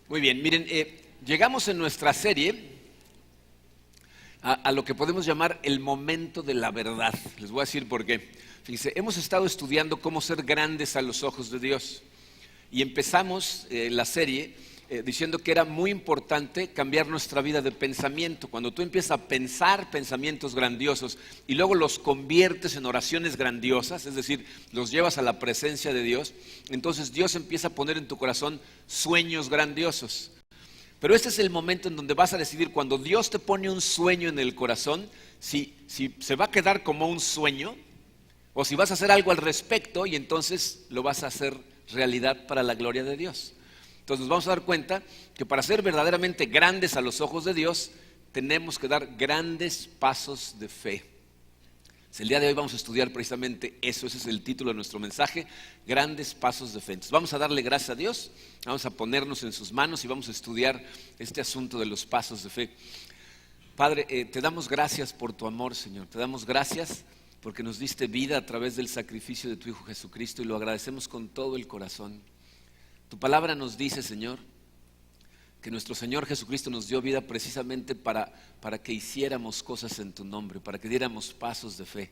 Muy bien, miren, llegamos en nuestra serie a lo que podemos llamar el momento de la verdad. Les voy a decir por qué. Fíjense, hemos estado estudiando cómo ser grandes a los ojos de Dios y empezamos la serie diciendo que era muy importante cambiar nuestra vida de pensamiento. Cuando tú empiezas a pensar pensamientos grandiosos y luego los conviertes en oraciones grandiosas, es decir, los llevas a la presencia de Dios, entonces Dios empieza a poner en tu corazón sueños grandiosos. Pero este es el momento en donde vas a decidir, cuando Dios te pone un sueño en el corazón, si se va a quedar como un sueño o si vas a hacer algo al respecto y entonces lo vas a hacer realidad para la gloria de Dios. Entonces nos vamos a dar cuenta que para ser verdaderamente grandes a los ojos de Dios, tenemos que dar grandes pasos de fe. El día de hoy vamos a estudiar precisamente eso, ese es el título de nuestro mensaje, grandes pasos de fe. Entonces vamos a darle gracias a Dios, vamos a ponernos en sus manos y vamos a estudiar este asunto de los pasos de fe. Padre, te damos gracias por tu amor, Señor, te damos gracias porque nos diste vida a través del sacrificio de tu Hijo Jesucristo y lo agradecemos con todo el corazón. Tu palabra nos dice, Señor, que nuestro Señor Jesucristo nos dio vida precisamente para que hiciéramos cosas en tu nombre, para que diéramos pasos de fe.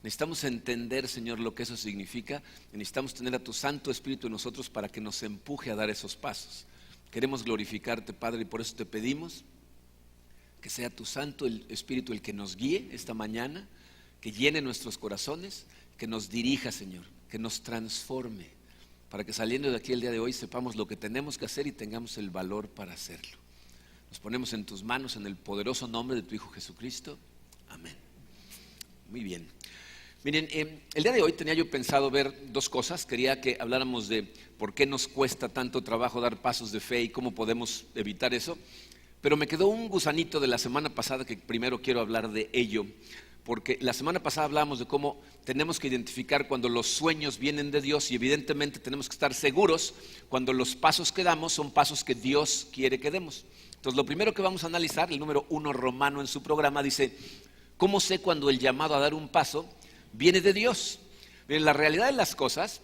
Necesitamos entender, Señor, lo que eso significa y necesitamos tener a tu Santo Espíritu en nosotros para que nos empuje a dar esos pasos. Queremos glorificarte, Padre, y por eso te pedimos que sea tu Santo Espíritu el que nos guíe esta mañana, que llene nuestros corazones, que nos dirija, Señor, que nos transforme, para que saliendo de aquí el día de hoy sepamos lo que tenemos que hacer y tengamos el valor para hacerlo. Nos ponemos en tus manos en el poderoso nombre de tu Hijo Jesucristo. Amén. Muy bien. Miren, el día de hoy tenía yo pensado ver dos cosas. Quería que habláramos de por qué nos cuesta tanto trabajo dar pasos de fe y cómo podemos evitar eso. Pero me quedó un gusanito de la semana pasada que primero quiero hablar de ello. Porque la semana pasada hablábamos de cómo tenemos que identificar cuando los sueños vienen de Dios y evidentemente tenemos que estar seguros cuando los pasos que damos son pasos que Dios quiere que demos. Entonces lo primero que vamos a analizar, el número 1 romano en su programa dice, ¿cómo sé cuando el llamado a dar un paso viene de Dios? Miren, la realidad de las cosas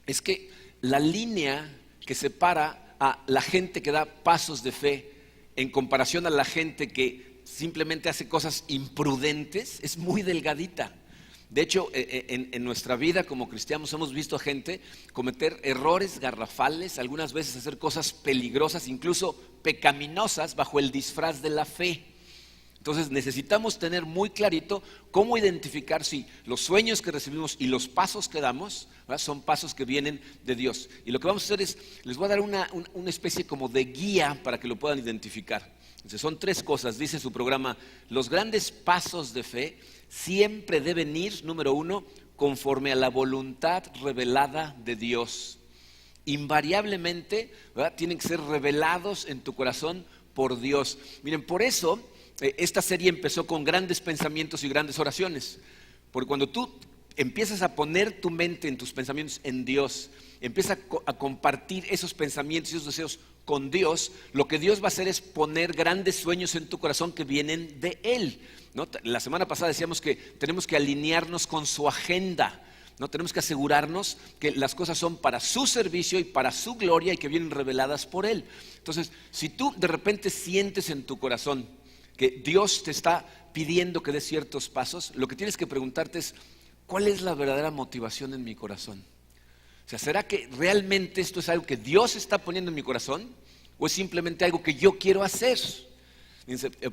es que la línea que separa a la gente que da pasos de fe en comparación a la gente que simplemente hace cosas imprudentes, es muy delgadita. De hecho, en nuestra vida como cristianos hemos visto a gente cometer errores garrafales, algunas veces hacer cosas peligrosas, incluso pecaminosas bajo el disfraz de la fe. Entonces necesitamos tener muy clarito cómo identificar si los sueños que recibimos y los pasos que damos, ¿verdad?, son pasos que vienen de Dios. Y lo que vamos a hacer es, les voy a dar una especie como de guía para que lo puedan identificar. Entonces, son tres cosas, dice su programa, los grandes pasos de fe siempre deben ir, número 1, conforme a la voluntad revelada de Dios. Invariablemente, ¿verdad?, tienen que ser revelados en tu corazón por Dios. Miren, por eso esta serie empezó con grandes pensamientos y grandes oraciones, porque cuando tú empiezas a poner tu mente en tus pensamientos en Dios, empiezas a compartir esos pensamientos y esos deseos con Dios, lo que Dios va a hacer es poner grandes sueños en tu corazón que vienen de Él, ¿no? La semana pasada decíamos que tenemos que alinearnos con su agenda, ¿no? Tenemos que asegurarnos que las cosas son para su servicio y para su gloria y que vienen reveladas por Él. Entonces, si tú de repente sientes en tu corazón que Dios te está pidiendo que des ciertos pasos, lo que tienes que preguntarte es, ¿cuál es la verdadera motivación en mi corazón? O sea, ¿será que realmente esto es algo que Dios está poniendo en mi corazón? ¿O es simplemente algo que yo quiero hacer?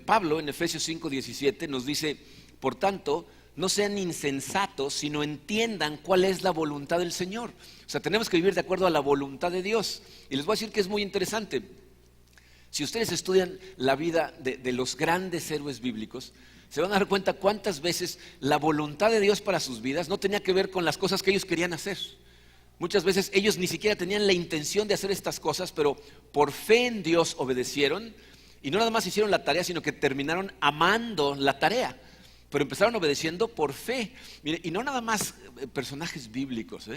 Pablo en Efesios 5:17 nos dice, por tanto, no sean insensatos, sino entiendan cuál es la voluntad del Señor. O sea, tenemos que vivir de acuerdo a la voluntad de Dios. Y les voy a decir que es muy interesante. Si ustedes estudian la vida de los grandes héroes bíblicos, se van a dar cuenta cuántas veces la voluntad de Dios para sus vidas no tenía que ver con las cosas que ellos querían hacer. Muchas veces ellos ni siquiera tenían la intención de hacer estas cosas, pero por fe en Dios obedecieron y no nada más hicieron la tarea, sino que terminaron amando la tarea, pero empezaron obedeciendo por fe. Mire, y no nada más personajes bíblicos,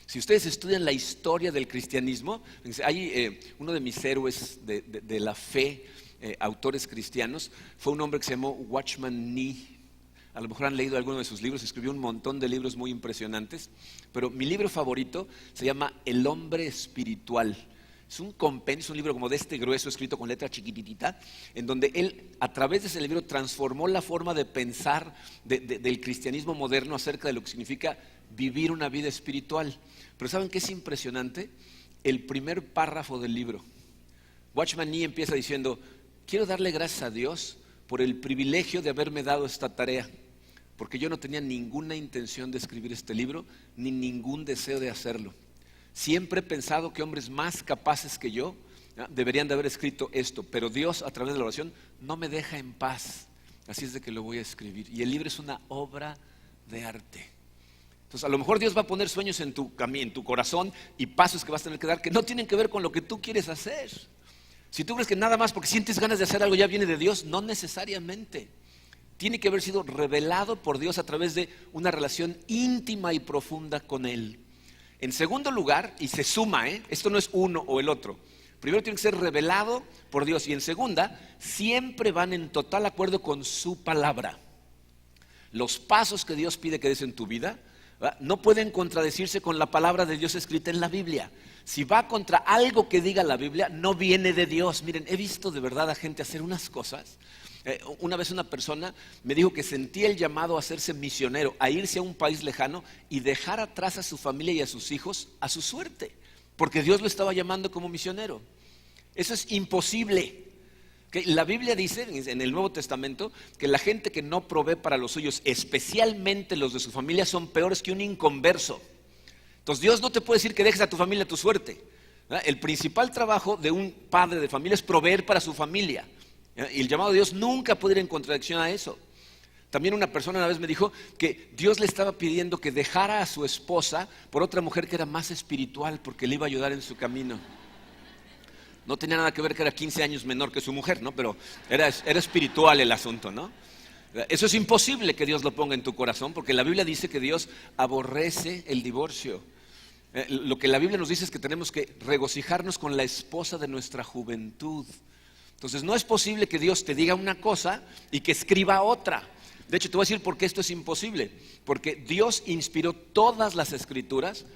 Si ustedes estudian la historia del cristianismo, hay uno de mis héroes de la fe, autores cristianos, fue un hombre que se llamó Watchman Nee. A lo mejor han leído alguno de sus libros, escribió un montón de libros muy impresionantes, pero mi libro favorito se llama El hombre espiritual. Es un compendio, es un libro como de este grueso, escrito con letra chiquititita, en donde él, a través de ese libro, transformó la forma de pensar del cristianismo moderno acerca de lo que significa vivir una vida espiritual. Pero ¿saben qué es impresionante? El primer párrafo del libro. Watchman Nee empieza diciendo: quiero darle gracias a Dios por el privilegio de haberme dado esta tarea, porque yo no tenía ninguna intención de escribir este libro, ni ningún deseo de hacerlo. Siempre he pensado que hombres más capaces que yo deberían de haber escrito esto, pero Dios, a través de la oración, no me deja en paz. Así es de que lo voy a escribir. Y el libro es una obra de arte. Entonces, a lo mejor Dios va a poner sueños en tu corazón y pasos que vas a tener que dar que no tienen que ver con lo que tú quieres hacer. Si tú crees que nada más porque sientes ganas de hacer algo ya viene de Dios, no necesariamente. Tiene que haber sido revelado por Dios a través de una relación íntima y profunda con Él. En segundo lugar, y se suma, esto no es uno o el otro. Primero tiene que ser revelado por Dios, y en segunda, siempre van en total acuerdo con su palabra. Los pasos que Dios pide que des en tu vida, ¿verdad?, no pueden contradecirse con la palabra de Dios escrita en la Biblia. Si va contra algo que diga la Biblia, no viene de Dios. Miren, he visto de verdad a gente hacer unas cosas. Una vez una persona me dijo que sentía el llamado a hacerse misionero, a irse a un país lejano y dejar atrás a su familia y a sus hijos a su suerte, porque Dios lo estaba llamando como misionero. Eso es imposible. La Biblia dice en el Nuevo Testamento que la gente que no provee para los suyos, especialmente los de su familia, son peores que un inconverso. Entonces Dios no te puede decir que dejes a tu familia a tu suerte, ¿verdad? El principal trabajo de un padre de familia es proveer para su familia. Y el llamado de Dios nunca puede ir en contradicción a eso. También una persona una vez me dijo que Dios le estaba pidiendo que dejara a su esposa por otra mujer que era más espiritual, porque le iba a ayudar en su camino. No tenía nada que ver que era 15 años menor que su mujer, ¿no? Pero era espiritual el asunto, ¿no? Eso es imposible que Dios lo ponga en tu corazón, porque la Biblia dice que Dios aborrece el divorcio. Lo que la Biblia nos dice es que tenemos que regocijarnos con la esposa de nuestra juventud. Entonces no es posible que Dios te diga una cosa y que escriba otra. De hecho, te voy a decir por qué esto es imposible. Porque Dios inspiró todas las escrituras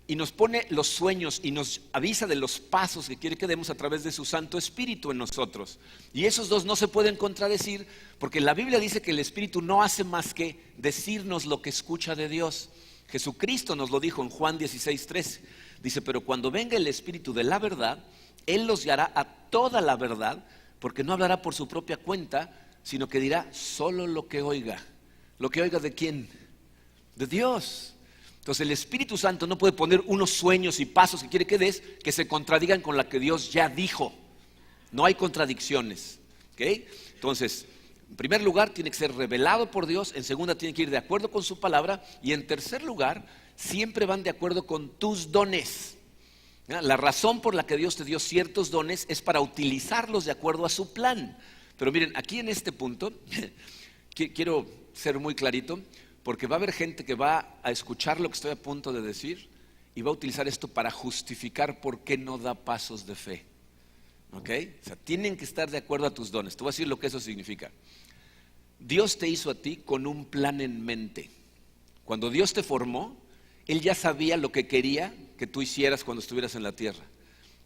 y nos pone los sueños y nos avisa de los pasos que quiere que demos a través de su Santo Espíritu en nosotros. Y esos dos no se pueden contradecir, porque la Biblia dice que el Espíritu no hace más que decirnos lo que escucha de Dios. Jesucristo nos lo dijo en Juan 16:13. Dice: pero cuando venga el Espíritu de la verdad, Él los guiará a toda la verdad, porque no hablará por su propia cuenta, sino que dirá solo lo que oiga. ¿Lo que oiga de quién? De Dios. Entonces el Espíritu Santo no puede poner unos sueños y pasos que quiere que des que se contradigan con la que Dios ya dijo. No hay contradicciones, ¿ok? Entonces, en primer lugar tiene que ser revelado por Dios, en segunda tiene que ir de acuerdo con su palabra, y en tercer lugar siempre van de acuerdo con tus dones. La razón por la que Dios te dio ciertos dones es para utilizarlos de acuerdo a su plan. Pero miren, aquí en este punto quiero ser muy clarito, porque va a haber gente que va a escuchar lo que estoy a punto de decir y va a utilizar esto para justificar por qué no da pasos de fe. ¿Ok? O sea, tienen que estar de acuerdo a tus dones. Te voy a decir lo que eso significa. Dios te hizo a ti con un plan en mente. Cuando Dios te formó, Él ya sabía lo que quería que tú hicieras cuando estuvieras en la tierra.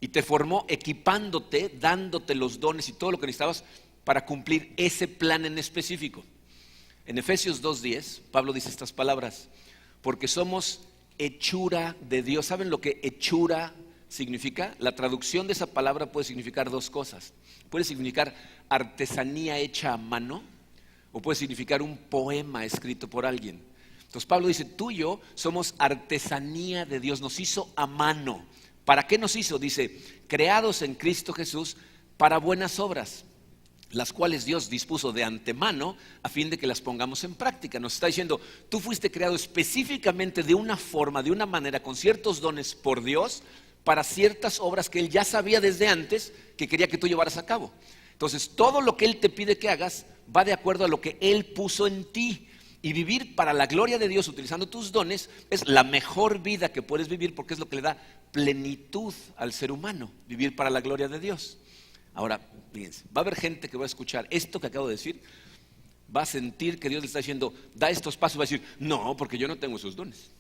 Y te formó equipándote, dándote los dones y todo lo que necesitabas para cumplir ese plan en específico. En Efesios 2:10, Pablo dice estas palabras: porque somos hechura de Dios. ¿Saben lo que hechura significa? La traducción de esa palabra puede significar dos cosas. Puede significar artesanía hecha a mano, o puede significar un poema escrito por alguien. Entonces Pablo dice: tú y yo somos artesanía de Dios, nos hizo a mano. ¿Para qué nos hizo? Dice: creados en Cristo Jesús para buenas obras, las cuales Dios dispuso de antemano a fin de que las pongamos en práctica. Nos está diciendo: tú fuiste creado específicamente de una forma, de una manera, con ciertos dones por Dios, para ciertas obras que Él ya sabía desde antes que quería que tú llevaras a cabo. Entonces todo lo que Él te pide que hagas va de acuerdo a lo que Él puso en ti. Y vivir para la gloria de Dios utilizando tus dones es la mejor vida que puedes vivir, porque es lo que le da plenitud al ser humano, vivir para la gloria de Dios. Ahora, fíjense, va a haber gente que va a escuchar esto que acabo de decir, va a sentir que Dios le está diciendo: da estos pasos, va a decir: no, porque yo no tengo esos dones.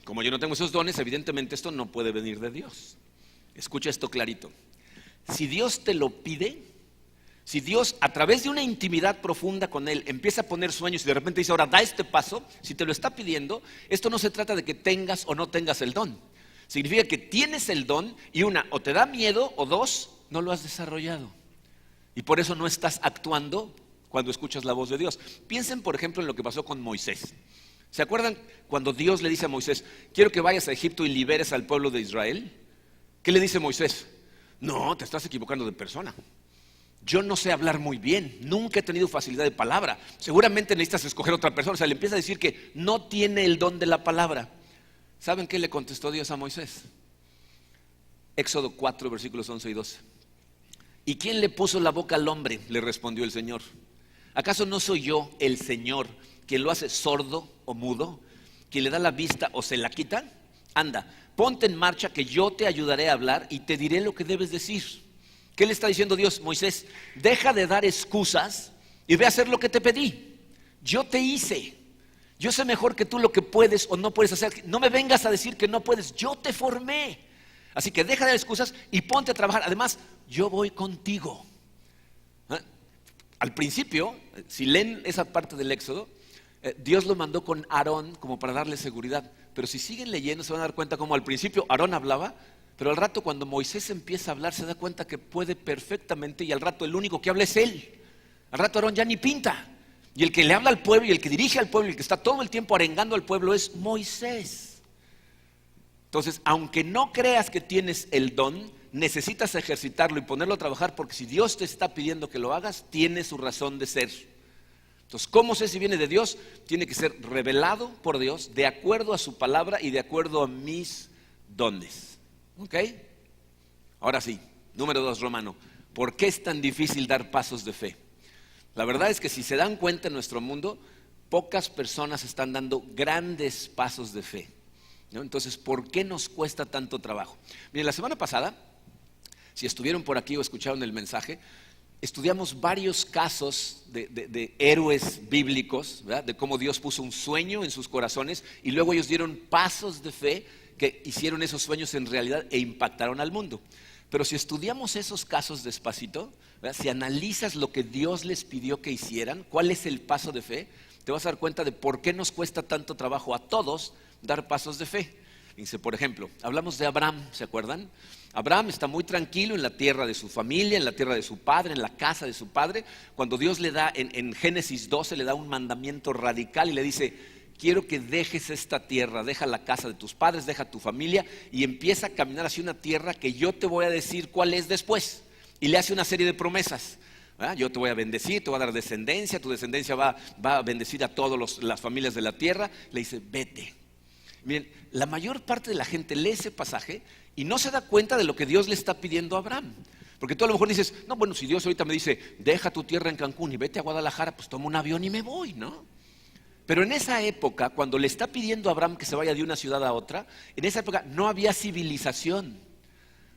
Como yo no tengo esos dones, evidentemente esto no puede venir de Dios. Escucha esto clarito. Si Dios te lo pide, si Dios a través de una intimidad profunda con Él empieza a poner sueños y de repente dice, ahora da este paso, si te lo está pidiendo, esto no se trata de que tengas o no tengas el don. Significa que tienes el don y o te da miedo o dos, no lo has desarrollado. Y por eso no estás actuando cuando escuchas la voz de Dios. Piensen, por ejemplo, en lo que pasó con Moisés. ¿Se acuerdan cuando Dios le dice a Moisés, quiero que vayas a Egipto y liberes al pueblo de Israel? ¿Qué le dice Moisés? No, te estás equivocando de persona. Yo no sé hablar muy bien, nunca he tenido facilidad de palabra. Seguramente necesitas escoger otra persona. O sea, le empieza a decir que no tiene el don de la palabra. ¿Saben qué le contestó Dios a Moisés? Éxodo 4, versículos 11 y 12. ¿Y quién le puso la boca al hombre?, le respondió el Señor. ¿Acaso no soy yo, el Señor, quien lo hace sordo o mudo, quien le da la vista o se la quita? Anda, ponte en marcha que yo te ayudaré a hablar y te diré lo que debes decir. ¿Qué le está diciendo Dios? Moisés, deja de dar excusas y ve a hacer lo que te pedí. Yo te hice. Yo sé mejor que tú lo que puedes o no puedes hacer. No me vengas a decir que no puedes. Yo te formé. Así que deja de dar excusas y ponte a trabajar. Además, yo voy contigo. Al principio, si leen esa parte del Éxodo, Dios lo mandó con Aarón como para darle seguridad. Pero si siguen leyendo se van a dar cuenta como al principio Aarón hablaba, pero al rato cuando Moisés empieza a hablar se da cuenta que puede perfectamente y al rato el único que habla es él. Al rato Aarón ya ni pinta. Y el que le habla al pueblo y el que dirige al pueblo y el que está todo el tiempo arengando al pueblo es Moisés. Entonces, aunque no creas que tienes el don, necesitas ejercitarlo y ponerlo a trabajar porque si Dios te está pidiendo que lo hagas, tiene su razón de ser. Entonces, ¿cómo sé si viene de Dios? Tiene que ser revelado por Dios de acuerdo a su palabra y de acuerdo a mis dones. ¿Ok? Ahora sí, número 2, Romano. ¿Por qué es tan difícil dar pasos de fe? La verdad es que si se dan cuenta en nuestro mundo, pocas personas están dando grandes pasos de fe, ¿no? Entonces, ¿por qué nos cuesta tanto trabajo? Miren, la semana pasada, si estuvieron por aquí o escucharon el mensaje, estudiamos varios casos de héroes bíblicos, ¿verdad? De cómo Dios puso un sueño en sus corazones y luego ellos dieron pasos de fe que hicieron esos sueños en realidad e impactaron al mundo. Pero si estudiamos esos casos despacito, ¿verdad? Si analizas lo que Dios les pidió que hicieran, cuál es el paso de fe, te vas a dar cuenta de por qué nos cuesta tanto trabajo a todos dar pasos de fe. Dice, por ejemplo, hablamos de Abraham, ¿se acuerdan? Abraham está muy tranquilo en la tierra de su familia, en la tierra de su padre, en la casa de su padre. Cuando Dios le da, en Génesis 12, le da un mandamiento radical y le dice, quiero que dejes esta tierra, deja la casa de tus padres, deja tu familia y empieza a caminar hacia una tierra que yo te voy a decir cuál es después. Y le hace una serie de promesas. Yo te voy a bendecir, te voy a dar descendencia, tu descendencia va a bendecir a todas las familias de la tierra. Le dice, vete. Miren, la mayor parte de la gente lee ese pasaje y no se da cuenta de lo que Dios le está pidiendo a Abraham. Porque tú a lo mejor dices, no, bueno, si Dios ahorita me dice, deja tu tierra en Cancún y vete a Guadalajara, pues tomo un avión y me voy, ¿no? Pero en esa época, cuando le está pidiendo a Abraham que se vaya de una ciudad a otra, en esa época no había civilización.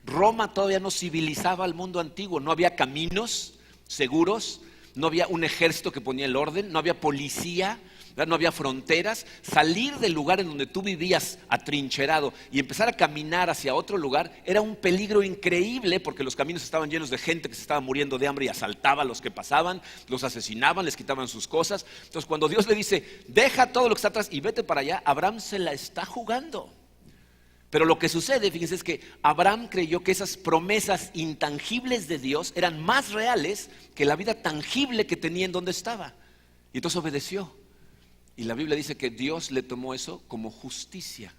Roma todavía no civilizaba al mundo antiguo, no había caminos seguros, no había un ejército que ponía el orden, no había policía, no había fronteras. Salir del lugar en donde tú vivías atrincherado y empezar a caminar hacia otro lugar era un peligro increíble porque los caminos estaban llenos de gente que se estaba muriendo de hambre y asaltaba a los que pasaban, los asesinaban, les quitaban sus cosas. Entonces cuando Dios le dice, deja todo lo que está atrás y vete para allá, Abraham se la está jugando. Pero lo que sucede, fíjense, es que Abraham creyó que esas promesas intangibles de Dios eran más reales que la vida tangible que tenía en donde estaba. Y entonces obedeció. Y la Biblia dice que Dios le tomó eso como justicia.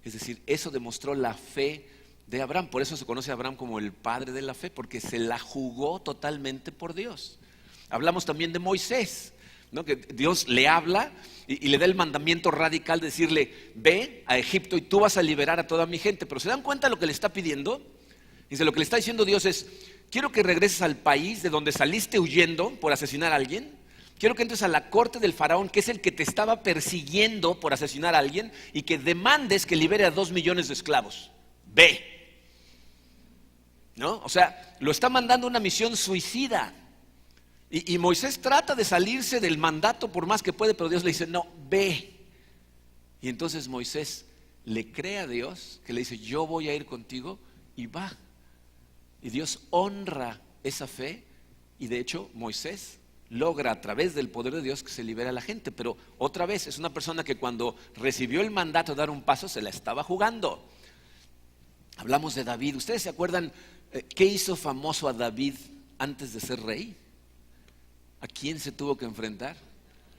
Es decir, eso demostró la fe de Abraham. Por eso se conoce a Abraham como el padre de la fe, porque se la jugó totalmente por Dios. Hablamos también de Moisés, ¿no? Que Dios le habla y le da el mandamiento radical de decirle, ve a Egipto y tú vas a liberar a toda mi gente. Pero ¿se dan cuenta de lo que le está pidiendo? Dice, lo que le está diciendo Dios es, quiero que regreses al país de donde saliste huyendo por asesinar a alguien. Quiero que entres a la corte del faraón, que es el que te estaba persiguiendo por asesinar a alguien, y que demandes que libere a 2 millones de esclavos. Ve. ¿No? O sea, lo está mandando una misión suicida. Y Moisés trata de salirse del mandato por más que puede, pero Dios le dice, no, ve. Y entonces Moisés le cree a Dios, que le dice, yo voy a ir contigo, y va. Y Dios honra esa fe y de hecho Moisés logra a través del poder de Dios que se libere a la gente. Pero otra vez es una persona que cuando recibió el mandato de dar un paso se la estaba jugando. Hablamos de David. ¿Ustedes se acuerdan qué hizo famoso a David antes de ser rey? ¿A quién se tuvo que enfrentar?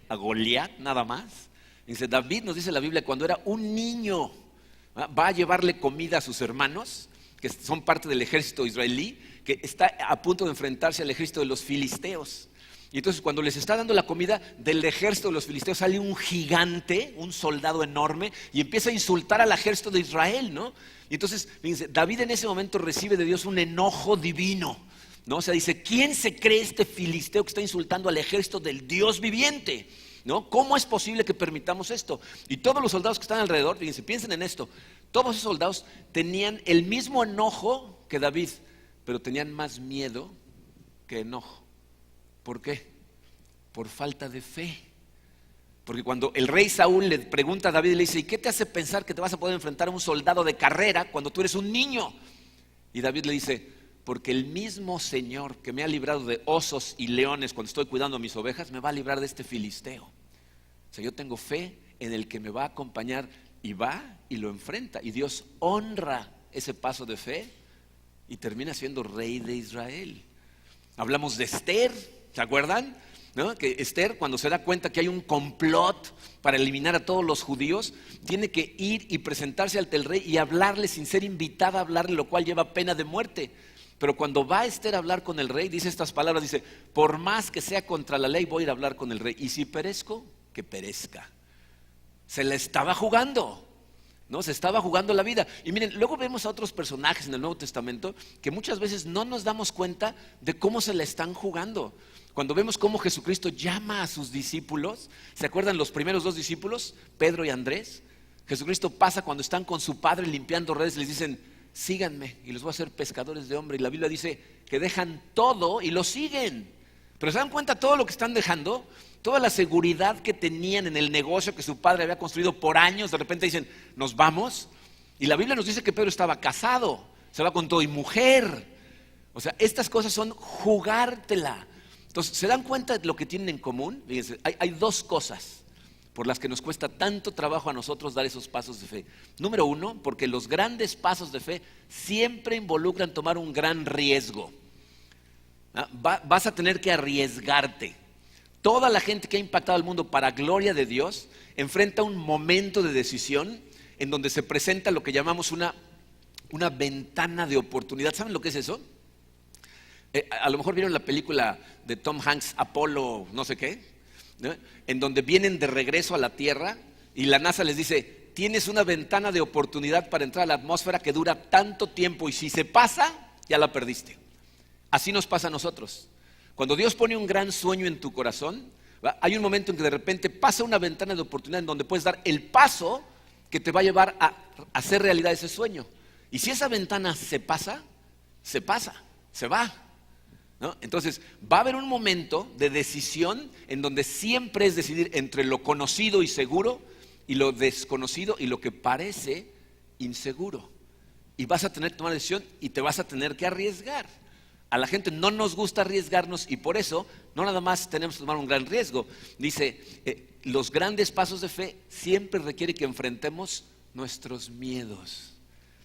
A Goliat, nada más. Dice, David, nos dice la Biblia, cuando era un niño, va a llevarle comida a sus hermanos, que son parte del ejército israelí, que está a punto de enfrentarse al ejército de los filisteos. Y entonces cuando les está dando la comida del ejército de los filisteos, sale un gigante, un soldado enorme, y empieza a insultar al ejército de Israel, ¿no? Y entonces, fíjense, David en ese momento recibe de Dios un enojo divino, ¿no? O sea, dice, ¿quién se cree este filisteo que está insultando al ejército del Dios viviente? ¿No? ¿Cómo es posible que permitamos esto? Y todos los soldados que están alrededor, fíjense, piensen en esto, todos esos soldados tenían el mismo enojo que David, pero tenían más miedo que enojo. ¿Por qué? Por falta de fe. Porque cuando el rey Saúl le pregunta a David, le dice, ¿y qué te hace pensar que te vas a poder enfrentar a un soldado de carrera cuando tú eres un niño? Y David le dice, porque el mismo Señor que me ha librado de osos y leones cuando estoy cuidando a mis ovejas, me va a librar de este filisteo. O sea, yo tengo fe en el que me va a acompañar y va y lo enfrenta. Y Dios honra ese paso de fe y termina siendo rey de Israel. Hablamos de Esther, ¿se acuerdan? ¿No? Que Esther, cuando se da cuenta que hay un complot para eliminar a todos los judíos, tiene que ir y presentarse ante el rey y hablarle sin ser invitada a hablarle, lo cual lleva pena de muerte. Pero cuando va Esther a hablar con el rey, dice estas palabras, dice, por más que sea contra la ley, voy a ir a hablar con el rey. Y si perezco, que perezca. Se la estaba jugando, ¿no? Se estaba jugando la vida. Y miren, luego vemos a otros personajes en el Nuevo Testamento que muchas veces no nos damos cuenta de cómo se la están jugando. Cuando vemos cómo Jesucristo llama a sus discípulos, ¿se acuerdan los primeros dos discípulos, Pedro y Andrés? Jesucristo pasa cuando están con su padre limpiando redes, les dicen, síganme y los voy a hacer pescadores de hombres. Y la Biblia dice que dejan todo y lo siguen. Pero ¿se dan cuenta todo lo que están dejando? Toda la seguridad que tenían en el negocio que su padre había construido por años, de repente dicen, nos vamos. Y la Biblia nos dice que Pedro estaba casado, se va con todo y mujer. O sea, estas cosas son jugártela. Entonces, ¿se dan cuenta de lo que tienen en común? Fíjense, hay dos cosas por las que nos cuesta tanto trabajo a nosotros dar esos pasos de fe. Número uno, porque los grandes pasos de fe siempre involucran tomar un gran riesgo. Vas a tener que arriesgarte. Toda la gente que ha impactado al mundo para gloria de Dios enfrenta un momento de decisión en donde se presenta lo que llamamos una ventana de oportunidad. ¿Saben lo que es eso? A lo mejor vieron la película de Tom Hanks, Apolo no sé qué, ¿no? En donde vienen de regreso a la Tierra y la NASA les dice, tienes una ventana de oportunidad para entrar a la atmósfera que dura tanto tiempo y si se pasa, ya la perdiste. Así nos pasa a nosotros. Cuando Dios pone un gran sueño en tu corazón, hay un momento en que de repente pasa una ventana de oportunidad en donde puedes dar el paso que te va a llevar a hacer realidad ese sueño. Y si esa ventana se pasa, se va, ¿no? Entonces va a haber un momento de decisión en donde siempre es decidir entre lo conocido y seguro y lo desconocido y lo que parece inseguro. Y vas a tener que tomar decisión y te vas a tener que arriesgar. A la gente no nos gusta arriesgarnos y por eso no nada más tenemos que tomar un gran riesgo. Dice, los grandes pasos de fe siempre requieren que enfrentemos nuestros miedos,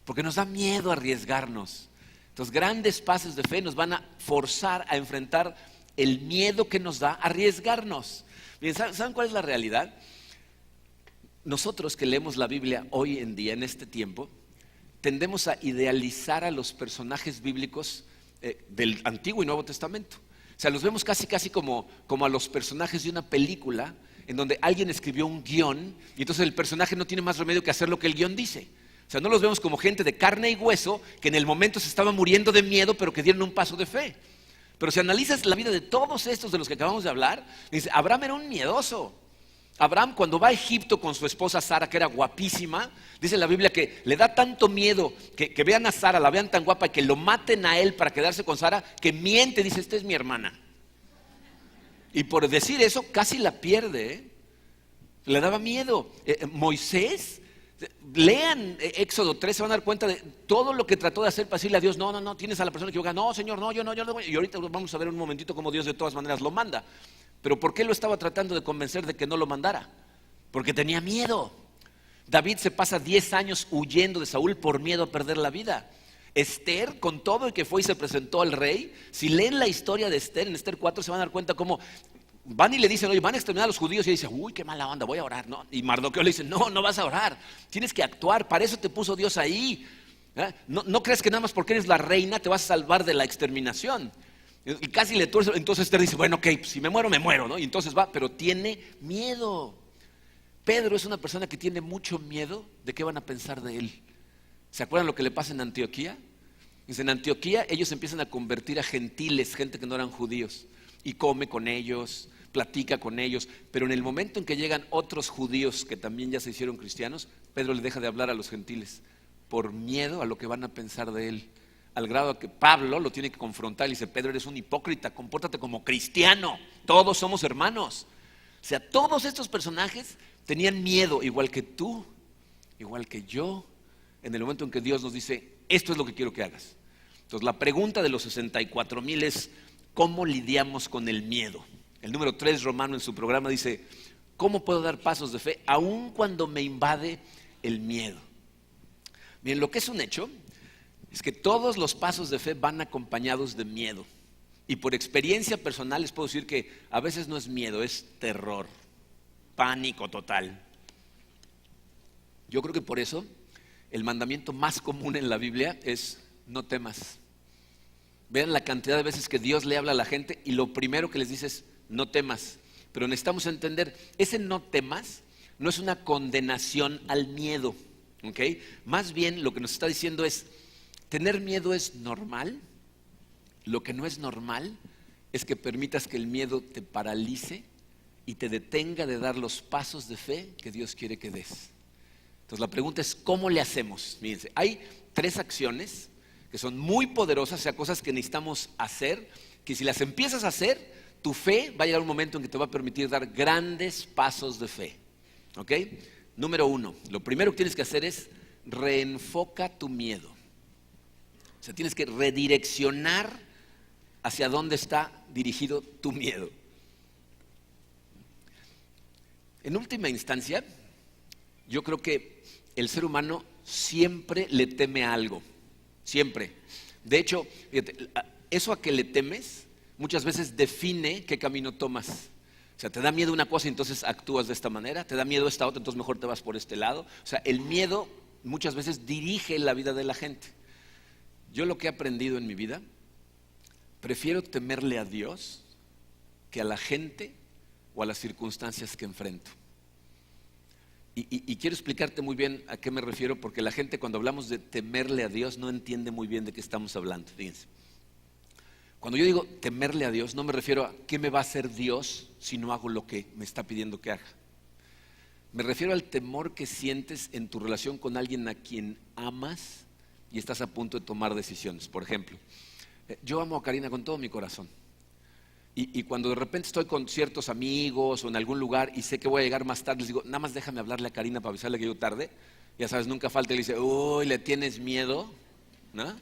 porque nos da miedo arriesgarnos. Entonces, grandes pasos de fe nos van a forzar a enfrentar el miedo que nos da arriesgarnos. Bien, ¿saben cuál es la realidad? Nosotros que leemos la Biblia hoy en día, en este tiempo, tendemos a idealizar a los personajes bíblicos del Antiguo y Nuevo Testamento. O sea, los vemos casi como a los personajes de una película en donde alguien escribió un guión y entonces el personaje no tiene más remedio que hacer lo que el guión dice. O sea, no los vemos como gente de carne y hueso que en el momento se estaba muriendo de miedo pero que dieron un paso de fe. Pero si analizas la vida de todos estos de los que acabamos de hablar, dice, Abraham era un miedoso. Abraham, cuando va a Egipto con su esposa Sara, que era guapísima, dice la Biblia que le da tanto miedo que vean a Sara, la vean tan guapa y que lo maten a él para quedarse con Sara, que miente, dice, esta es mi hermana. Y por decir eso casi la pierde, Le daba miedo. Moisés, Lean Éxodo 3, se van a dar cuenta de todo lo que trató de hacer para decirle a Dios, no, tienes a la persona equivocada, no, Señor, no, yo no, y ahorita vamos a ver un momentito cómo Dios de todas maneras lo manda. Pero ¿por qué lo estaba tratando de convencer de que no lo mandara? Porque tenía miedo. David se pasa 10 años huyendo de Saúl por miedo a perder la vida. Esther, con todo el que fue y se presentó al rey, si leen la historia de Esther, en Esther 4 se van a dar cuenta cómo van y le dicen, oye, van a exterminar a los judíos, y ella dice, uy, qué mala onda, voy a orar, ¿no? Y Mardoqueo le dice, no vas a orar, tienes que actuar, para eso te puso Dios ahí. No crees que nada más porque eres la reina te vas a salvar de la exterminación. Y casi le tuerce. Entonces Esther dice, bueno, ok, si me muero, me muero, ¿no? Y entonces va, pero tiene miedo. Pedro es una persona que tiene mucho miedo de qué van a pensar de él. ¿Se acuerdan lo que le pasa en Antioquía? Dice, en Antioquía ellos empiezan a convertir a gentiles, gente que no eran judíos, y come con ellos, platica con ellos, pero en el momento en que llegan otros judíos que también ya se hicieron cristianos, Pedro le deja de hablar a los gentiles por miedo a lo que van a pensar de él, al grado que Pablo lo tiene que confrontar y dice, Pedro, eres un hipócrita, compórtate como cristiano, todos somos hermanos. O sea, todos estos personajes tenían miedo, igual que tú, igual que yo, en el momento en que Dios nos dice, esto es lo que quiero que hagas. Entonces la pregunta de los 64,000 es, ¿cómo lidiamos con el miedo? El número 3 romano en su programa dice, ¿cómo puedo dar pasos de fe aun cuando me invade el miedo? Miren, lo que es un hecho es que todos los pasos de fe van acompañados de miedo. Y por experiencia personal les puedo decir que a veces no es miedo, es terror, pánico total. Yo creo que por eso el mandamiento más común en la Biblia es no temas. Vean la cantidad de veces que Dios le habla a la gente y lo primero que les dice es no temas. Pero necesitamos entender, ese no temas no es una condenación al miedo, ¿ok? Más bien lo que nos está diciendo es, tener miedo es normal. Lo que no es normal es que permitas que el miedo te paralice y te detenga de dar los pasos de fe que Dios quiere que des. Entonces la pregunta es, ¿cómo le hacemos? Fíjense, hay 3 acciones que son muy poderosas, o sea, cosas que necesitamos hacer, que si las empiezas a hacer, tu fe va a llegar un momento en que te va a permitir dar grandes pasos de fe. ¿Ok? Número 1, lo primero que tienes que hacer es reenfoca tu miedo. O sea, tienes que redireccionar hacia dónde está dirigido tu miedo. En última instancia, yo creo que el ser humano siempre le teme a algo, siempre. De hecho, fíjate, eso a que le temes muchas veces define qué camino tomas. O sea, te da miedo una cosa y entonces actúas de esta manera, te da miedo esta otra, entonces mejor te vas por este lado. O sea, el miedo muchas veces dirige la vida de la gente. Yo lo que he aprendido en mi vida, prefiero temerle a Dios que a la gente o a las circunstancias que enfrento. Y quiero explicarte muy bien a qué me refiero, porque la gente cuando hablamos de temerle a Dios no entiende muy bien de qué estamos hablando. Fíjense, cuando yo digo temerle a Dios, no me refiero a qué me va a hacer Dios si no hago lo que me está pidiendo que haga. Me refiero al temor que sientes en tu relación con alguien a quien amas y estás a punto de tomar decisiones. Por ejemplo, yo amo a Karina con todo mi corazón. Y cuando de repente estoy con ciertos amigos o en algún lugar y sé que voy a llegar más tarde, les digo, nada más déjame hablarle a Karina para avisarle que llego tarde. Ya sabes, nunca falta y le dice, uy, ¿le tienes miedo? ¿No?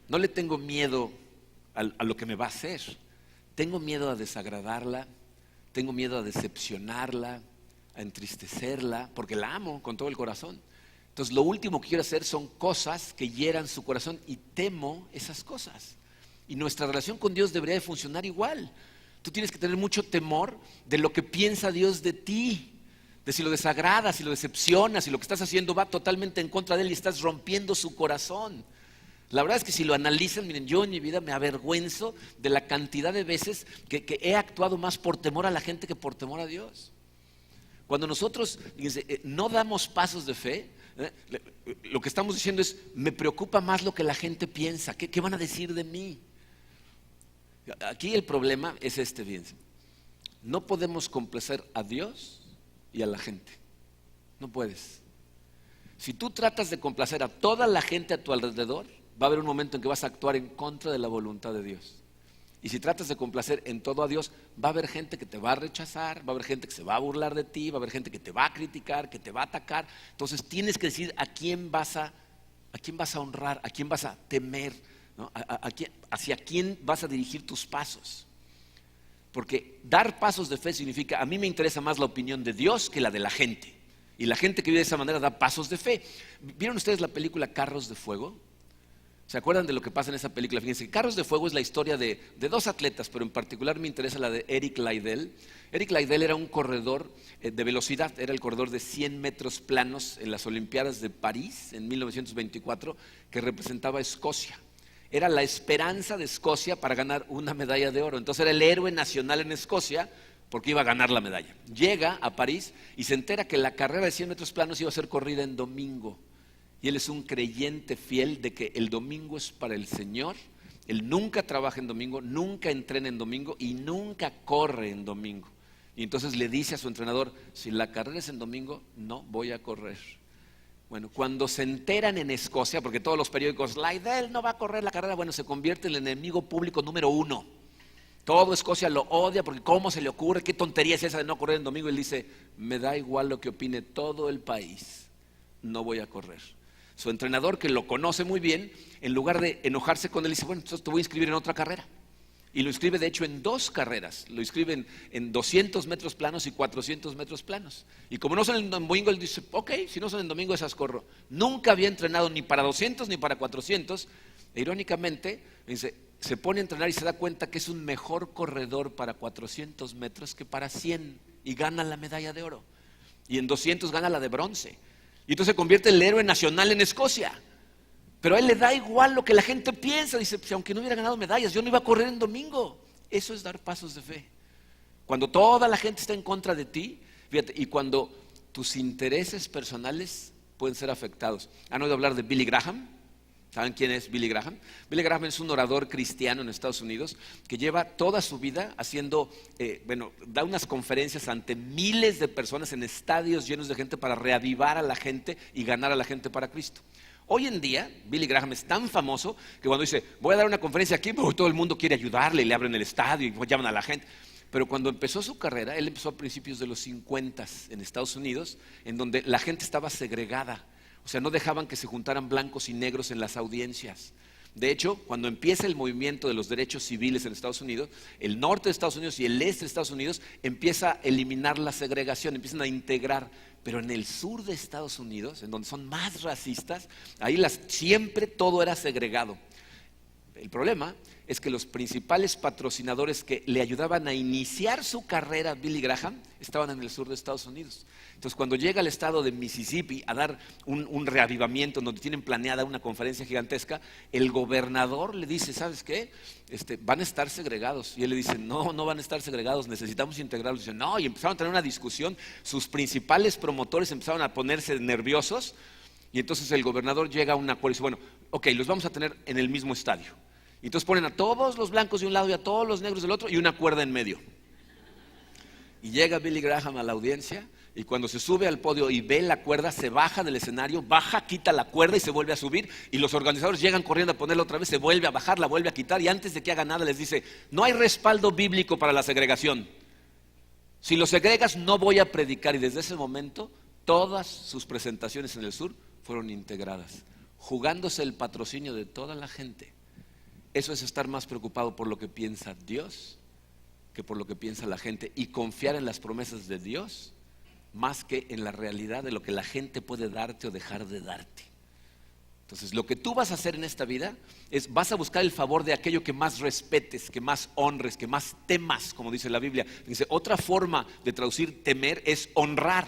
No le tengo miedo a lo que me va a hacer. Tengo miedo a desagradarla, tengo miedo a decepcionarla, a entristecerla, porque la amo con todo el corazón. Entonces lo último que quiero hacer son cosas que hieran su corazón y temo esas cosas. Y nuestra relación con Dios debería de funcionar igual. Tú tienes que tener mucho temor de lo que piensa Dios de ti, de si lo desagradas, si lo decepcionas, si lo que estás haciendo va totalmente en contra de Él y estás rompiendo su corazón. La verdad es que si lo analizan, miren, yo en mi vida me avergüenzo de la cantidad de veces que he actuado más por temor a la gente que por temor a Dios. Cuando nosotros, fíjense, no damos pasos de fe, lo que estamos diciendo es, me preocupa más lo que la gente piensa, ¿qué van a decir de mí? Aquí el problema es este, fíjense, no podemos complacer a Dios y a la gente, no puedes. Si tú tratas de complacer a toda la gente a tu alrededor, va a haber un momento en que vas a actuar en contra de la voluntad de Dios. Y si tratas de complacer en todo a Dios, va a haber gente que te va a rechazar, va a haber gente que se va a burlar de ti, va a haber gente que te va a criticar, que te va a atacar. Entonces tienes que decir a quién vas a honrar, a quién vas a temer, ¿no? Hacia quién vas a dirigir tus pasos. Porque dar pasos de fe significa, a mí me interesa más la opinión de Dios que la de la gente. Y la gente que vive de esa manera da pasos de fe. ¿Vieron ustedes la película Carros de Fuego? ¿Se acuerdan de lo que pasa en esa película? Fíjense, Carros de Fuego es la historia de dos atletas, pero en particular me interesa la de Eric Liddell. Eric Liddell era un corredor de velocidad, era el corredor de 100 metros planos en las Olimpiadas de París en 1924, que representaba a Escocia. Era la esperanza de Escocia para ganar una medalla de oro. Entonces era el héroe nacional en Escocia porque iba a ganar la medalla. Llega a París y se entera que la carrera de 100 metros planos iba a ser corrida en domingo. Y él es un creyente fiel de que el domingo es para el Señor. Él nunca trabaja en domingo, nunca entrena en domingo y nunca corre en domingo. Y entonces le dice a su entrenador, si la carrera es en domingo, no voy a correr. Bueno, cuando se enteran en Escocia, porque todos los periódicos, Liddell no va a correr la carrera, bueno, se convierte en el enemigo público número 1. Todo Escocia lo odia porque ¿cómo se le ocurre? ¿Qué tontería es esa de no correr en domingo? Y él dice, me da igual lo que opine todo el país, no voy a correr. Su entrenador, que lo conoce muy bien, en lugar de enojarse con él, dice, bueno, entonces te voy a inscribir en otra carrera. Y lo inscribe de hecho en 2 carreras, lo inscribe en 200 metros planos y 400 metros planos. Y como no son en domingo, él dice, ok, si no son en domingo esas corro. Nunca había entrenado ni para 200 ni para 400. E irónicamente, dice, se pone a entrenar y se da cuenta que es un mejor corredor para 400 metros que para 100 y gana la medalla de oro. Y en 200 gana la de bronce. Y entonces se convierte en el héroe nacional en Escocia. Pero a él le da igual lo que la gente piensa. Dice, pues, aunque no hubiera ganado medallas, yo no iba a correr en domingo. Eso es dar pasos de fe. Cuando toda la gente está en contra de ti, fíjate, y cuando tus intereses personales pueden ser afectados. ¿Han oído hablar de Billy Graham? ¿Saben quién es Billy Graham? Billy Graham es un orador cristiano en Estados Unidos que lleva toda su vida haciendo, da unas conferencias ante miles de personas en estadios llenos de gente para reavivar a la gente y ganar a la gente para Cristo. Hoy en día, Billy Graham es tan famoso que cuando dice, voy a dar una conferencia aquí, todo el mundo quiere ayudarle y le abren el estadio y llaman a la gente. Pero cuando empezó su carrera, él empezó a principios de los 50 en Estados Unidos, en donde la gente estaba segregada. O sea, no dejaban que se juntaran blancos y negros en las audiencias. De hecho, cuando empieza el movimiento de los derechos civiles en Estados Unidos, el norte de Estados Unidos y el este de Estados Unidos empieza a eliminar la segregación, empiezan a integrar. Pero en el sur de Estados Unidos, en donde son más racistas, ahí siempre todo era segregado. El problema es que los principales patrocinadores que le ayudaban a iniciar su carrera a Billy Graham estaban en el sur de Estados Unidos. Entonces, cuando llega al estado de Mississippi a dar un reavivamiento en donde tienen planeada una conferencia gigantesca, el gobernador le dice, ¿sabes qué? Van a estar segregados. Y él le dice, no van a estar segregados, necesitamos integrarlos. Dice, no, y empezaron a tener una discusión. Sus principales promotores empezaron a ponerse nerviosos. Y entonces el gobernador llega a un acuerdo y dice, bueno, ok, los vamos a tener en el mismo estadio. Y entonces ponen a todos los blancos de un lado y a todos los negros del otro y una cuerda en medio. Y llega Billy Graham a la audiencia y cuando se sube al podio y ve la cuerda, se baja del escenario, baja, quita la cuerda y se vuelve a subir. Y los organizadores llegan corriendo a ponerla otra vez, se vuelve a bajar, la vuelve a quitar y antes de que haga nada les dice, no hay respaldo bíblico para la segregación. Si los segregas no voy a predicar. Y desde ese momento todas sus presentaciones en el sur fueron integradas, jugándose el patrocinio de toda la gente. Eso es estar más preocupado por lo que piensa Dios que por lo que piensa la gente y confiar en las promesas de Dios más que en la realidad de lo que la gente puede darte o dejar de darte. Entonces, lo que tú vas a hacer en esta vida es, vas a buscar el favor de aquello que más respetes, que más honres, que más temas, como dice la Biblia. Dice, otra forma de traducir temer es honrar.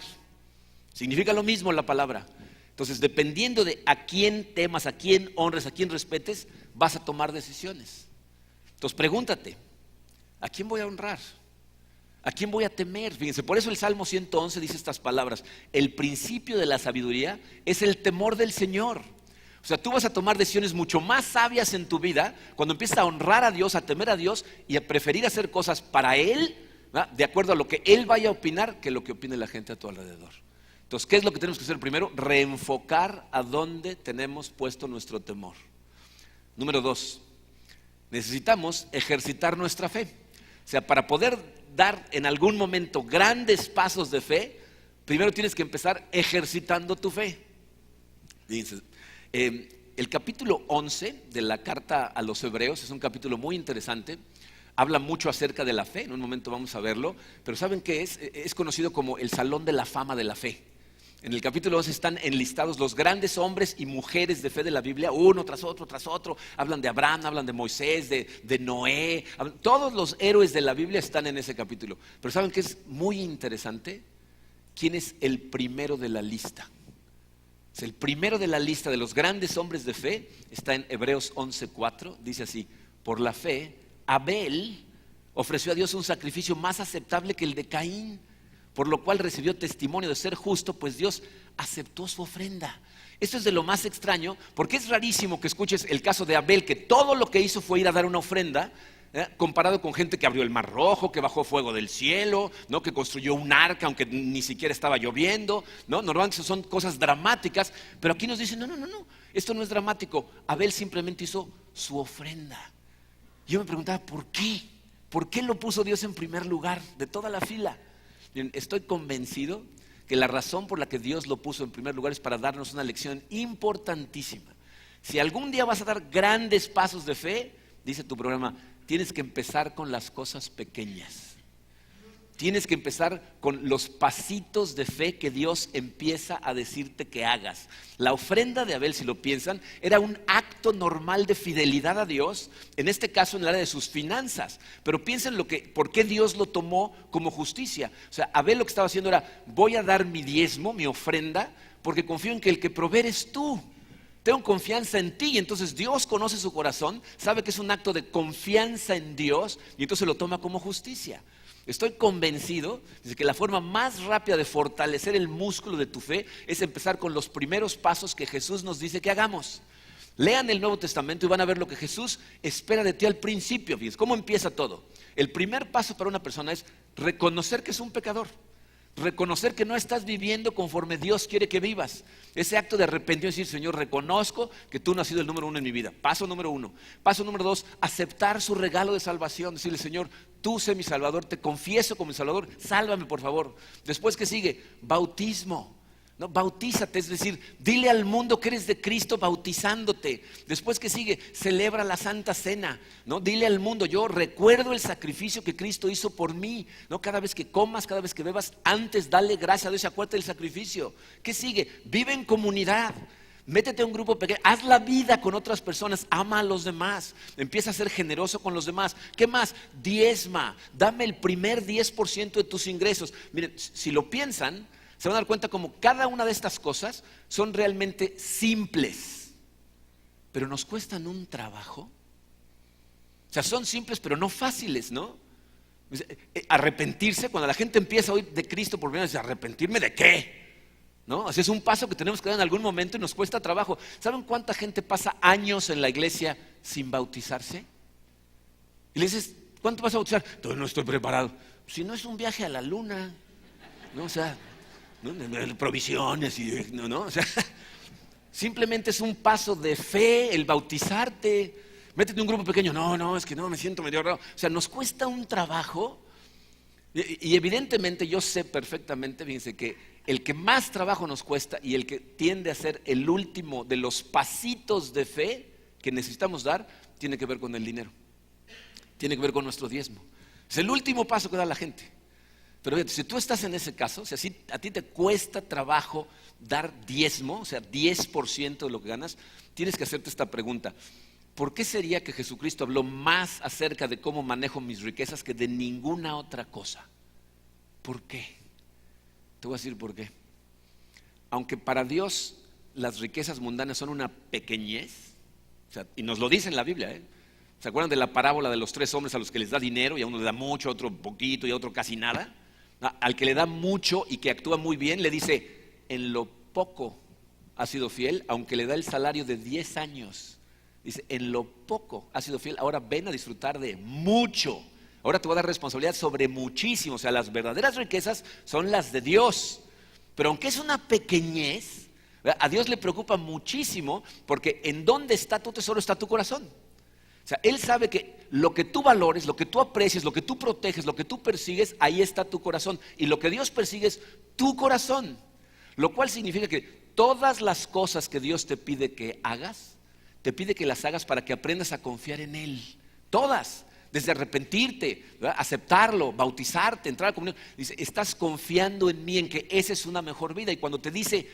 Significa lo mismo la palabra. Entonces, dependiendo de a quién temas, a quién honres, a quién respetes, vas a tomar decisiones. Entonces, pregúntate, ¿a quién voy a honrar? ¿A quién voy a temer? Fíjense, por eso el Salmo 111 dice estas palabras: el principio de la sabiduría es el temor del Señor. O sea, tú vas a tomar decisiones mucho más sabias en tu vida cuando empiezas a honrar a Dios, a temer a Dios y a preferir hacer cosas para Él, ¿verdad?, de acuerdo a lo que Él vaya a opinar, que lo que opine la gente a tu alrededor. Entonces, ¿qué es lo que tenemos que hacer primero? Reenfocar a dónde tenemos puesto nuestro temor. Número 2, necesitamos ejercitar nuestra fe. O sea, para poder dar en algún momento grandes pasos de fe, primero tienes que empezar ejercitando tu fe. Dice, el capítulo 11 de la carta a los Hebreos es un capítulo muy interesante. Habla mucho acerca de la fe, en un momento vamos a verlo, pero ¿saben qué es? Es conocido como el Salón de la Fama de la Fe. En el capítulo 11 están enlistados los grandes hombres y mujeres de fe de la Biblia, uno tras otro, tras otro. Hablan de Abraham, hablan de Moisés, de Noé. Todos los héroes de la Biblia están en ese capítulo. Pero ¿saben qué es muy interesante? ¿Quién es el primero de la lista? El primero de la lista de los grandes hombres de fe está en Hebreos 11:4. Dice así: por la fe, Abel ofreció a Dios un sacrificio más aceptable que el de Caín, por lo cual recibió testimonio de ser justo, pues Dios aceptó su ofrenda. Esto es de lo más extraño, porque es rarísimo que escuches el caso de Abel, que todo lo que hizo fue ir a dar una ofrenda, comparado con gente que abrió el mar rojo, que bajó fuego del cielo, ¿no? Que construyó un arca aunque ni siquiera estaba lloviendo, ¿no? Normalmente son cosas dramáticas, pero aquí nos dicen, no, esto no es dramático. Abel simplemente hizo su ofrenda. Yo me preguntaba, ¿por qué? ¿Por qué lo puso Dios en primer lugar de toda la fila? Bien, estoy convencido que la razón por la que Dios lo puso en primer lugar es para darnos una lección importantísima. Si algún día vas a dar grandes pasos de fe, dice tu programa, tienes que empezar con las cosas pequeñas. Tienes que empezar con los pasitos de fe que Dios empieza a decirte que hagas. La ofrenda de Abel, si lo piensan, era un acto normal de fidelidad a Dios, en este caso en el área de sus finanzas. Pero piensen por qué Dios lo tomó como justicia. O sea, Abel lo que estaba haciendo era, voy a dar mi diezmo, mi ofrenda, porque confío en que el que provee eres tú. Tengo confianza en ti, y entonces Dios conoce su corazón, sabe que es un acto de confianza en Dios, y entonces lo toma como justicia. Estoy convencido de que la forma más rápida de fortalecer el músculo de tu fe es empezar con los primeros pasos que Jesús nos dice que hagamos. Lean el Nuevo Testamento y van a ver lo que Jesús espera de ti al principio. Fíjense, ¿cómo empieza todo? El primer paso para una persona es reconocer que es un pecador. Reconocer que no estás viviendo conforme Dios quiere que vivas. Ese acto de arrepentimiento es decir, Señor, reconozco que tú no has sido el número uno en mi vida. Paso número 1. Paso número 2, aceptar su regalo de salvación. Decirle, Señor, tú sé mi Salvador, te confieso como mi Salvador, sálvame por favor. Después, ¿qué sigue? Bautismo. ¿No? Bautízate, es decir, dile al mundo que eres de Cristo bautizándote. Después, ¿qué sigue? Celebra la Santa Cena, ¿no? Dile al mundo, yo recuerdo el sacrificio que Cristo hizo por mí, ¿no? Cada vez que comas, cada vez que bebas, antes dale gracias a Dios y acuérdate del sacrificio. ¿Qué sigue? Vive en comunidad. Métete a un grupo pequeño, haz la vida con otras personas, ama a los demás, empieza a ser generoso con los demás. ¿Qué más? Diezma, dame el primer 10% de tus ingresos. Miren, si lo piensan, se van a dar cuenta como cada una de estas cosas son realmente simples, pero nos cuestan un trabajo. O sea, son simples pero no fáciles, ¿no? Arrepentirse, cuando la gente empieza a oír de Cristo por primera vez, ¿arrepentirme de qué? ¿No? Así es un paso que tenemos que dar en algún momento y nos cuesta trabajo. ¿Saben cuánta gente pasa años en la iglesia sin bautizarse? Y le dices, ¿cuánto vas a bautizar? Todavía no estoy preparado. Si no es un viaje a la luna, ¿no? O sea, ¿no? Provisiones y no, o sea, simplemente es un paso de fe el bautizarte. Métete en un grupo pequeño, no, es que no, me siento medio raro. O sea, nos cuesta un trabajo y evidentemente yo sé perfectamente, fíjense, que el que más trabajo nos cuesta y el que tiende a ser el último de los pasitos de fe que necesitamos dar, tiene que ver con el dinero, tiene que ver con nuestro diezmo. Es el último paso que da la gente. Pero fíjate, si tú estás en ese caso, o sea, si a ti te cuesta trabajo dar diezmo, o sea, 10% de lo que ganas, tienes que hacerte esta pregunta. ¿Por qué sería que Jesucristo habló más acerca de cómo manejo mis riquezas que de ninguna otra cosa? ¿Por qué? Te voy a decir por qué. Aunque para Dios las riquezas mundanas son una pequeñez, o sea, y nos lo dice en la Biblia, ¿eh? ¿Se acuerdan de la parábola de los 3 hombres a los que les da dinero y a uno le da mucho, a otro poquito y a otro casi nada? Al que le da mucho y que actúa muy bien, le dice, en lo poco has sido fiel, aunque le da el salario de 10 años. Dice, en lo poco has sido fiel, ahora ven a disfrutar de mucho. Ahora te voy a dar responsabilidad sobre muchísimo. O sea, las verdaderas riquezas son las de Dios. Pero aunque es una pequeñez, a Dios le preocupa muchísimo porque en dónde está tu tesoro está tu corazón. O sea, Él sabe que lo que tú valores, lo que tú aprecies, lo que tú proteges, lo que tú persigues, ahí está tu corazón. Y lo que Dios persigue es tu corazón. Lo cual significa que todas las cosas que Dios te pide que hagas, te pide que las hagas para que aprendas a confiar en Él. Todas. Desde arrepentirte, ¿verdad? Aceptarlo, bautizarte, entrar a la comunión. Dice, estás confiando en mí, en que esa es una mejor vida. Y cuando te dice,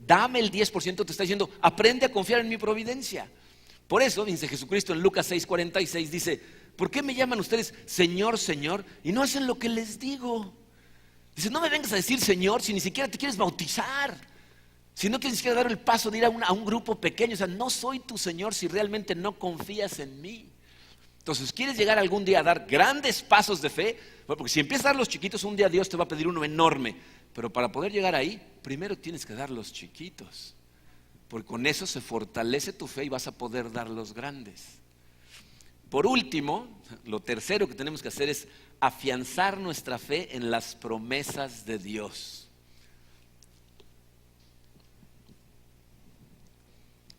dame el 10%, te está diciendo, aprende a confiar en mi providencia. Por eso, dice Jesucristo en Lucas 6:46, dice, ¿por qué me llaman ustedes Señor, Señor? Y no hacen lo que les digo. Dice, no me vengas a decir Señor si ni siquiera te quieres bautizar. Si no quieres ni siquiera dar el paso de ir a un grupo pequeño. O sea, no soy tu Señor si realmente no confías en mí. Entonces, ¿quieres llegar algún día a dar grandes pasos de fe? Bueno, porque si empiezas a dar los chiquitos, un día Dios te va a pedir uno enorme. Pero para poder llegar ahí, primero tienes que dar los chiquitos. Porque con eso se fortalece tu fe y vas a poder dar los grandes. Por último, lo tercero que tenemos que hacer es afianzar nuestra fe en las promesas de Dios.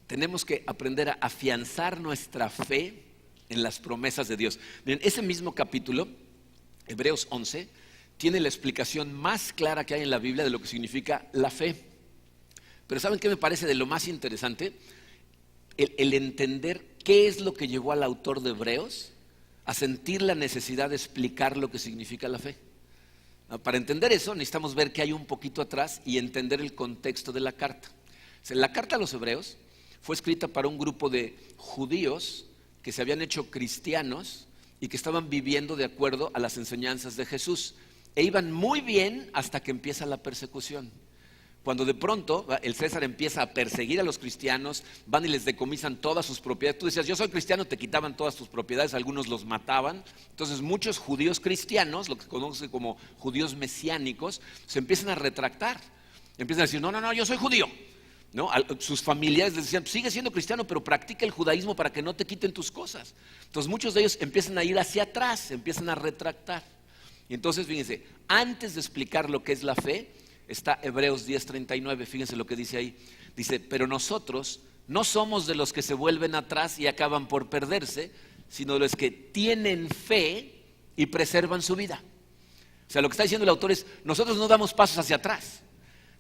Tenemos que aprender a afianzar nuestra fe en las promesas de Dios. Miren, ese mismo capítulo, Hebreos 11, tiene la explicación más clara que hay en la Biblia de lo que significa la fe. Pero ¿saben qué me parece de lo más interesante? El entender qué es lo que llevó al autor de Hebreos a sentir la necesidad de explicar lo que significa la fe. Para entender eso necesitamos ver qué hay un poquito atrás y entender el contexto de la carta. O sea, la carta a los Hebreos fue escrita para un grupo de judíos que se habían hecho cristianos y que estaban viviendo de acuerdo a las enseñanzas de Jesús. E iban muy bien hasta que empieza la persecución. Cuando de pronto el César empieza a perseguir a los cristianos, van y les decomisan todas sus propiedades. Tú decías, yo soy cristiano, te quitaban todas tus propiedades, algunos los mataban. Entonces muchos judíos cristianos, lo que se conoce como judíos mesiánicos, se empiezan a retractar. Empiezan a decir, no, yo soy judío. ¿No? Sus familiares les decían, sigue siendo cristiano, pero practica el judaísmo para que no te quiten tus cosas. Entonces muchos de ellos empiezan a ir hacia atrás, empiezan a retractar. Y entonces fíjense, antes de explicar lo que es la fe, está Hebreos 10:39, fíjense lo que dice ahí. Dice, pero nosotros no somos de los que se vuelven atrás y acaban por perderse, sino de los que tienen fe y preservan su vida. O sea, lo que está diciendo el autor es, nosotros no damos pasos hacia atrás.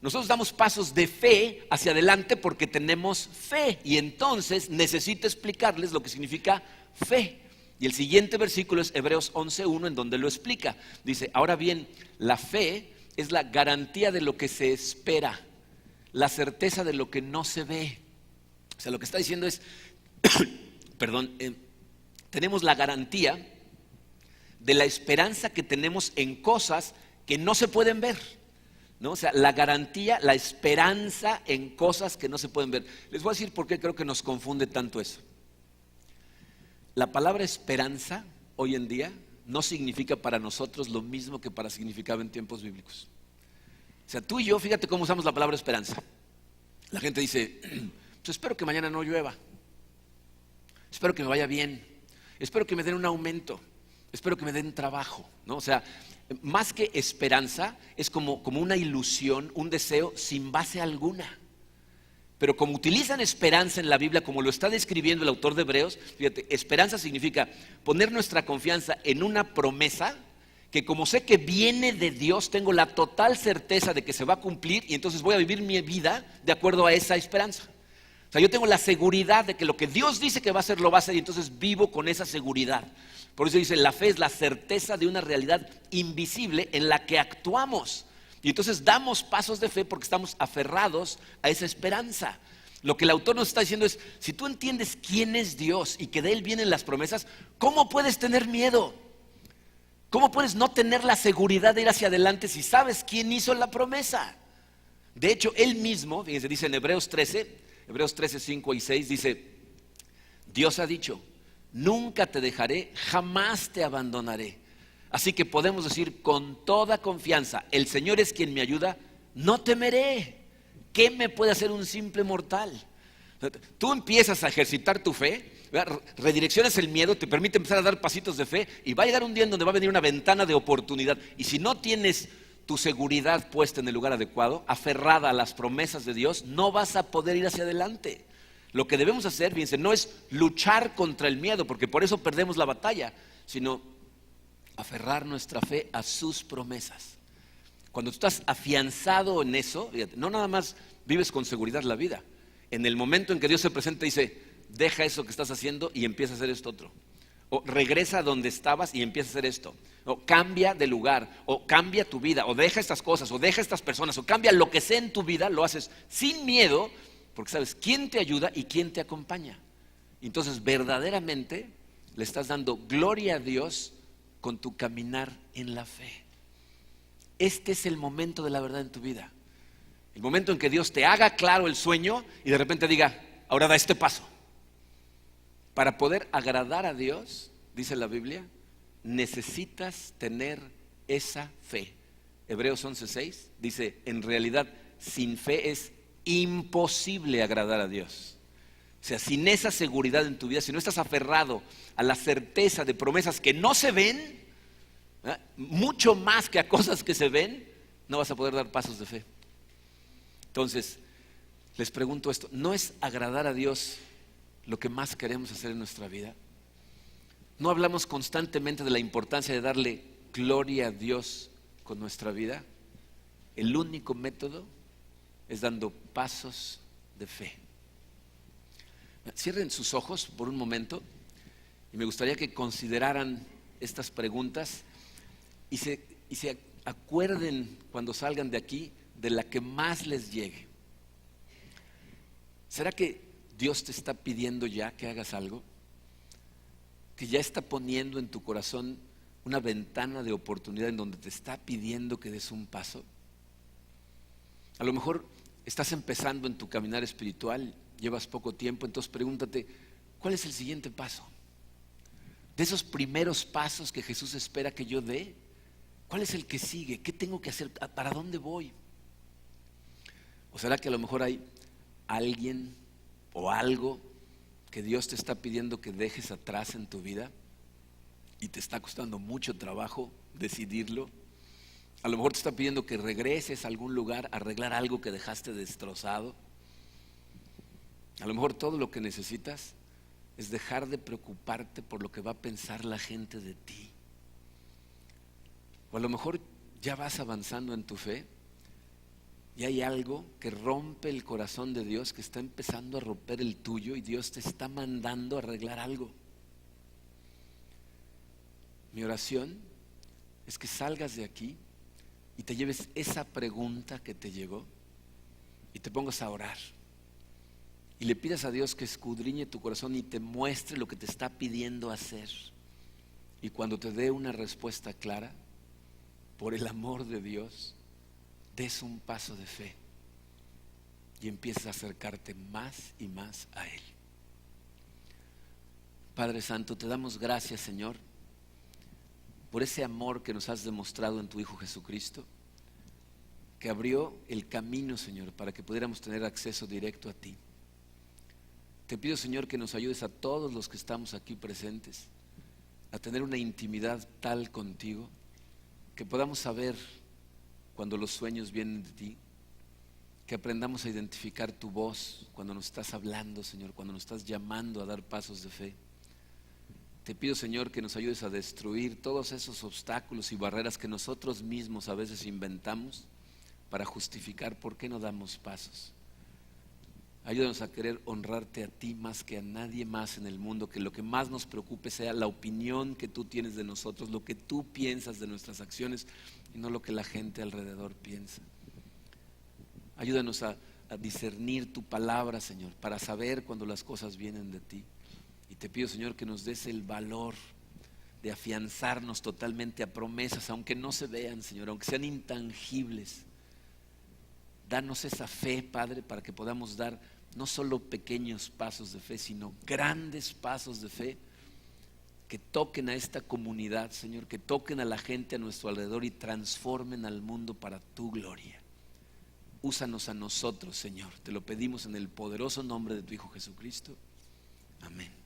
Nosotros damos pasos de fe hacia adelante porque tenemos fe. Y entonces necesito explicarles lo que significa fe. Y el siguiente versículo es Hebreos 11:1, en donde lo explica. Dice, ahora bien, la fe es la garantía de lo que se espera, la certeza de lo que no se ve. O sea, lo que está diciendo es, tenemos la garantía de la esperanza que tenemos en cosas que no se pueden ver. ¿No? O sea, la garantía, la esperanza en cosas que no se pueden ver. Les voy a decir por qué creo que nos confunde tanto eso. La palabra esperanza hoy en día no significa para nosotros lo mismo que significaba en tiempos bíblicos. O sea, tú y yo, fíjate cómo usamos la palabra esperanza. La gente dice, pues espero que mañana no llueva, espero que me vaya bien, espero que me den un aumento, espero que me den trabajo, ¿no? O sea, más que esperanza, es como una ilusión, un deseo sin base alguna. Pero como utilizan esperanza en la Biblia, como lo está describiendo el autor de Hebreos, fíjate, esperanza significa poner nuestra confianza en una promesa que, como sé que viene de Dios, tengo la total certeza de que se va a cumplir y entonces voy a vivir mi vida de acuerdo a esa esperanza. O sea, yo tengo la seguridad de que lo que Dios dice que va a hacer, lo va a hacer, y entonces vivo con esa seguridad. Por eso dice, la fe es la certeza de una realidad invisible en la que actuamos. Y entonces damos pasos de fe porque estamos aferrados a esa esperanza. Lo que el autor nos está diciendo es, si tú entiendes quién es Dios y que de Él vienen las promesas, ¿cómo puedes tener miedo? ¿Cómo puedes no tener la seguridad de ir hacia adelante si sabes quién hizo la promesa? De hecho, Él mismo, fíjense, dice en Hebreos 13, 5 y 6, dice, Dios ha dicho, nunca te dejaré, jamás te abandonaré. Así que podemos decir con toda confianza, el Señor es quien me ayuda, no temeré. ¿Qué me puede hacer un simple mortal? Tú empiezas a ejercitar tu fe, redireccionas el miedo, te permite empezar a dar pasitos de fe y va a llegar un día en donde va a venir una ventana de oportunidad. Y si no tienes tu seguridad puesta en el lugar adecuado, aferrada a las promesas de Dios, no vas a poder ir hacia adelante. Lo que debemos hacer, fíjense, no es luchar contra el miedo, porque por eso perdemos la batalla, sino aferrar nuestra fe a sus promesas. Cuando tú estás afianzado en eso, fíjate, no nada más vives con seguridad la vida. En el momento en que Dios se presenta y dice, deja eso que estás haciendo y empieza a hacer esto otro. O regresa a donde estabas y empieza a hacer esto. O cambia de lugar, o cambia tu vida, o deja estas cosas, o deja estas personas, o cambia lo que sea en tu vida, lo haces sin miedo, porque sabes quién te ayuda y quién te acompaña. Entonces verdaderamente le estás dando gloria a Dios con tu caminar en la fe. Este es el momento de la verdad en tu vida. El momento en que Dios te haga claro el sueño y de repente diga, ahora da este paso. Para poder agradar a Dios, dice la Biblia, necesitas tener esa fe. Hebreos 11:6 dice, en realidad sin fe es imposible agradar a Dios. O sea, sin esa seguridad en tu vida, si no estás aferrado a la certeza de promesas que no se ven, mucho más que a cosas que se ven, no vas a poder dar pasos de fe. Entonces, les pregunto esto, ¿no es agradar a Dios lo que más queremos hacer en nuestra vida? ¿No hablamos constantemente de la importancia de darle gloria a Dios con nuestra vida? El único método es dando pasos de fe. Cierren sus ojos por un momento y me gustaría que consideraran estas preguntas y se acuerden cuando salgan de aquí de la que más les llegue. ¿Será que Dios te está pidiendo ya que hagas algo? ¿Que ya está poniendo en tu corazón una ventana de oportunidad en donde te está pidiendo que des un paso? A lo mejor estás empezando en tu caminar espiritual, llevas poco tiempo, entonces pregúntate, ¿cuál es el siguiente paso? De esos primeros pasos que Jesús espera que yo dé, ¿cuál es el que sigue? ¿Qué tengo que hacer? ¿Para dónde voy? ¿O será que a lo mejor hay alguien o algo que Dios te está pidiendo que dejes atrás en tu vida y te está costando mucho trabajo decidirlo? A lo mejor te está pidiendo que regreses a algún lugar a arreglar algo que dejaste destrozado. A lo mejor todo lo que necesitas es dejar de preocuparte por lo que va a pensar la gente de ti. O a lo mejor ya vas avanzando en tu fe y hay algo que rompe el corazón de Dios, que está empezando a romper el tuyo y Dios te está mandando a arreglar algo. Mi oración es que salgas de aquí y te lleves esa pregunta que te llegó y te pongas a orar y le pidas a Dios que escudriñe tu corazón y te muestre lo que te está pidiendo hacer. Y cuando te dé una respuesta clara, por el amor de Dios, des un paso de fe y empieces a acercarte más y más a Él. Padre Santo, te damos gracias, Señor, por ese amor que nos has demostrado en tu Hijo Jesucristo, que abrió el camino, Señor, para que pudiéramos tener acceso directo a ti. Te pido, Señor, que nos ayudes a todos los que estamos aquí presentes a tener una intimidad tal contigo, que podamos saber cuando los sueños vienen de ti, que aprendamos a identificar tu voz cuando nos estás hablando, Señor, cuando nos estás llamando a dar pasos de fe. Te pido, Señor, que nos ayudes a destruir todos esos obstáculos y barreras que nosotros mismos a veces inventamos para justificar por qué no damos pasos. Ayúdanos a querer honrarte a ti más que a nadie más en el mundo, que lo que más nos preocupe sea la opinión que tú tienes de nosotros, lo que tú piensas de nuestras acciones y no lo que la gente alrededor piensa. Ayúdanos a discernir tu palabra, Señor, para saber cuando las cosas vienen de ti. Y te pido, Señor, que nos des el valor de afianzarnos totalmente a promesas, aunque no se vean, Señor, aunque sean intangibles. Danos esa fe, Padre, para que podamos dar no solo pequeños pasos de fe, sino grandes pasos de fe que toquen a esta comunidad, Señor, que toquen a la gente a nuestro alrededor y transformen al mundo para tu gloria. Úsanos a nosotros, Señor. Te lo pedimos en el poderoso nombre de tu Hijo Jesucristo. Amén.